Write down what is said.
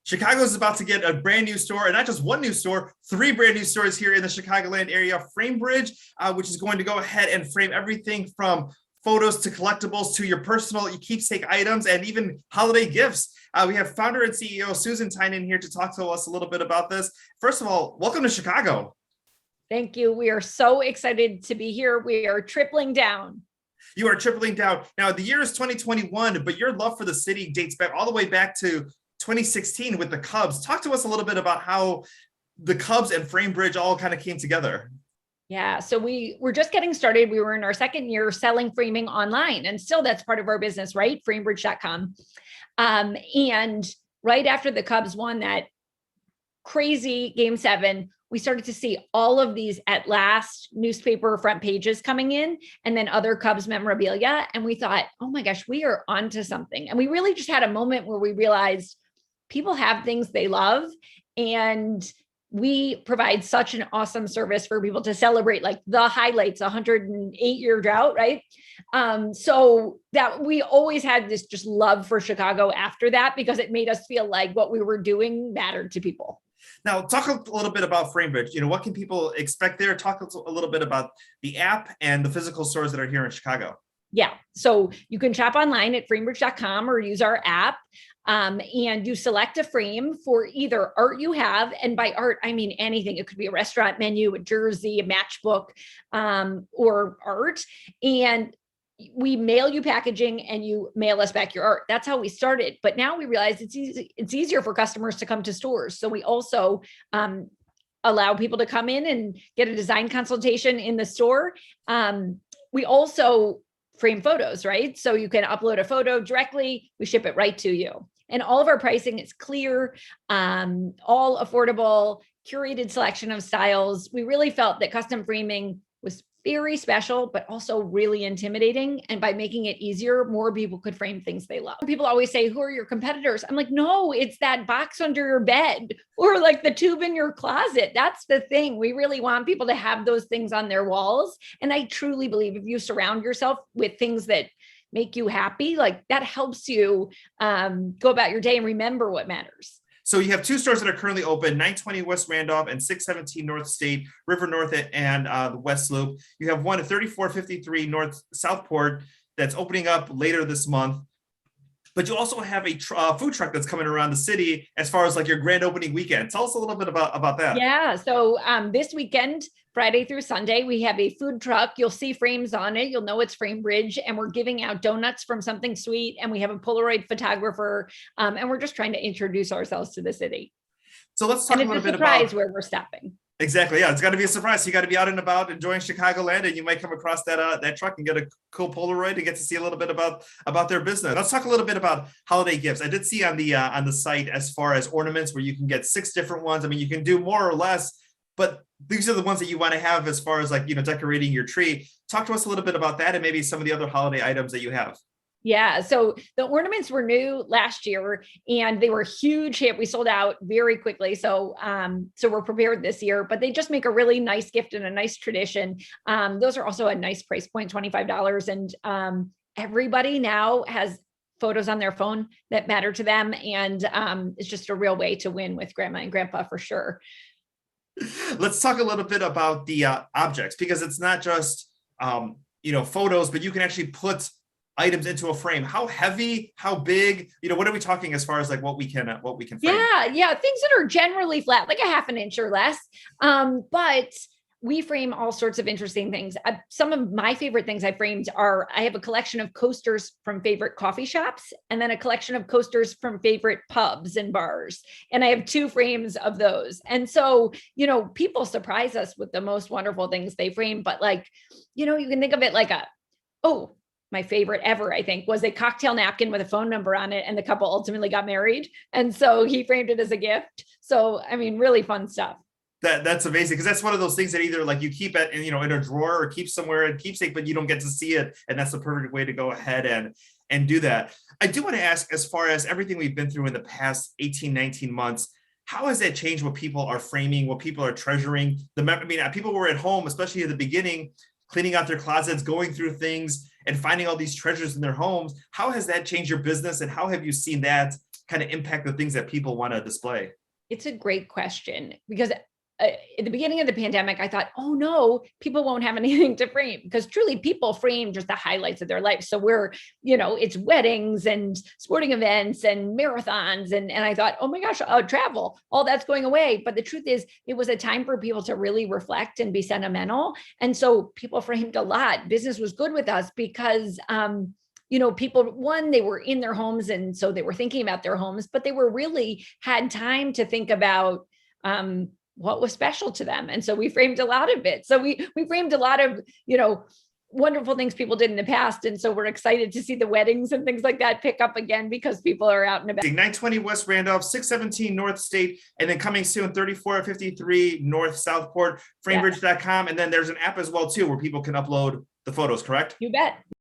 Chicago is about to get a brand new store, and not just one new store, three brand new stores here in the Chicagoland area. Framebridge, which is going to go ahead and frame everything from photos to collectibles to your personal keepsake items and even holiday gifts. We have founder and CEO Susan Tynan here to talk to us a little bit about this. First of all, welcome to Chicago. Thank you. We are so excited to be here. We are tripling down. You are tripling down. Now, the year is 2021, but your love for the city dates back all the way back to 2016 with the Cubs. Talk to us a little bit about how the Cubs and Framebridge all kind of came together. Yeah, so we were just getting started. We were in our second year selling framing online, and still that's part of our business, right? Framebridge.com. And right after the Cubs won that crazy Game 7, we started to see all of these at last newspaper front pages coming in, and then other Cubs memorabilia. And we thought, oh my gosh, we are onto something. And we really just had a moment where we realized people have things they love, and we provide such an awesome service for people to celebrate, like the highlights, 108-year drought, right? So that we always had this just love for Chicago after that, because it made us feel like what we were doing mattered to people. Now, talk a little bit about Framebridge. What can people expect there? Talk a little bit about the app and the physical stores that are here in Chicago. Yeah, so you can shop online at framebridge.com or use our app. And you select a frame for either art you have, and by art, I mean anything. It could be a restaurant menu, a jersey, a matchbook, or art. And we mail you packaging and you mail us back your art. That's how we started. But now we realize it's easier for customers to come to stores. So we also allow people to come in and get a design consultation in the store. We also frame photos, right? So you can upload a photo directly. We ship it right to you. And all of our pricing is clear, all affordable, curated selection of styles. We really felt that custom framing was very special, but also really intimidating. And by making it easier, more people could frame things they love. People always say, who are your competitors? I'm like, no, it's that box under your bed or like the tube in your closet. That's the thing. We really want people to have those things on their walls. And I truly believe if you surround yourself with things that make you happy, like that helps you go about your day and remember what matters. So you have two stores that are currently open, 920 West Randolph and 617 North State, River North and the West Loop. You have one at 3453 North Southport that's opening up later this month. But you also have a food truck that's coming around the city as far as like your grand opening weekend. Tell us a little bit about that. Yeah, so this weekend, Friday through Sunday, we have a food truck. You'll see frames on it. You'll know it's Framebridge, and we're giving out donuts from Something Sweet, and we have a Polaroid photographer, and we're just trying to introduce ourselves to the city. So let's talk a little bit about where we're stopping. Exactly. Yeah, it's got to be a surprise. So you got to be out and about enjoying Chicagoland, and you might come across that truck and get a cool Polaroid and get to see a little bit about their business. Let's talk a little bit about holiday gifts. I did see on the site as far as ornaments where you can get 6 different ones. I mean, you can do more or less, but these are the ones that you want to have as far as like, decorating your tree. Talk to us a little bit about that and maybe some of the other holiday items that you have. Yeah, so the ornaments were new last year and they were a huge hit. We sold out very quickly. So we're prepared this year, but they just make a really nice gift and a nice tradition. Those are also a nice price point, $25. And everybody now has photos on their phone that matter to them. And it's just a real way to win with grandma and grandpa for sure. Let's talk a little bit about the objects, because it's not just, photos, but you can actually put items into a frame. How heavy, how big, what are we talking as far as like what we can frame? Yeah. Things that are generally flat, like a half an inch or less. But we frame all sorts of interesting things. Some of my favorite things I framed are, I have a collection of coasters from favorite coffee shops, and then a collection of coasters from favorite pubs and bars. And I have 2 frames of those. And so, people surprise us with the most wonderful things they frame, but like, you can think of it like my favorite ever, I think, was a cocktail napkin with a phone number on it, and the couple ultimately got married. And so he framed it as a gift. So, I mean, really fun stuff. That's amazing, because that's one of those things that either like you keep it in a drawer or keep somewhere in keepsake, but you don't get to see it. And that's the perfect way to go ahead and do that. I do want to ask, as far as everything we've been through in the past 18, 19 months, how has that changed what people are framing, what people are treasuring? People were at home, especially at the beginning, cleaning out their closets, going through things and finding all these treasures in their homes. How has that changed your business, and how have you seen that kind of impact the things that people want to display? It's a great question, because at the beginning of the pandemic, I thought, oh no, people won't have anything to frame, because truly people frame just the highlights of their life. So it's weddings and sporting events and marathons. And I thought, oh my gosh, travel, all that's going away. But the truth is, it was a time for people to really reflect and be sentimental. And so people framed a lot. Business was good with us because, people, one, they were in their homes, and so they were thinking about their homes, but they were really had time to think about, what was special to them. And so we framed a lot of it. So we framed a lot of, wonderful things people did in the past. And so we're excited to see the weddings and things like that pick up again, because people are out and about. 920 West Randolph, 617 North State, and then coming soon, 3453 North Southport, Framebridge.com. And then there's an app as well too, where people can upload the photos, correct? You bet.